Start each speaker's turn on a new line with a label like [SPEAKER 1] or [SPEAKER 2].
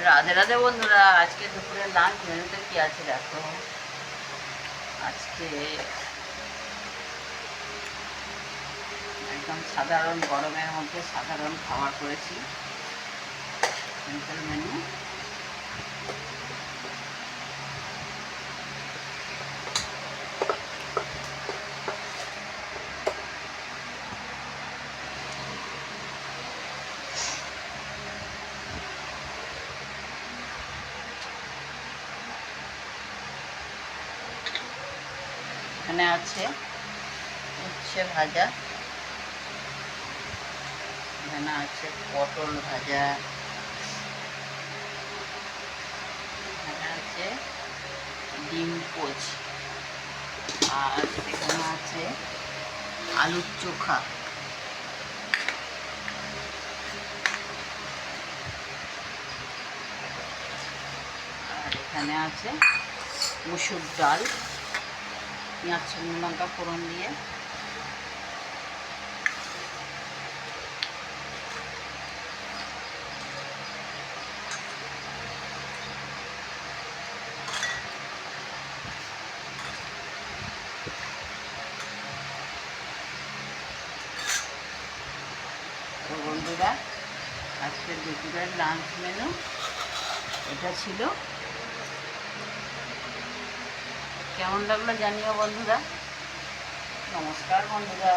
[SPEAKER 1] রাধে রাধে বন্ধুরা, আজকে দুপুরের লাঞ্চ মেনুতে কি আছে দেখো। আজকে একদম সাধারণ গরমের মধ্যে সাধারণ খাবার করেছি, সিম্পল মেনু। এখানে আছে উচ্ছে ভাজা, এখানে আছে পটল ভাজা, এখানে আছে ডিম পোচ, আর এখানে আছে আলুর চোখা, আর এখানে আছে মুসুর ডাল, পেঁয়াজ শুকনো লঙ্কা ফোড়ন দিয়ে। তো বন্ধুরা, আজকের দুপুরের লাঞ্চ মেনু এটা ছিল। কেমন লাগলো জানিও বন্ধুরা। নমস্কার বন্ধুরা।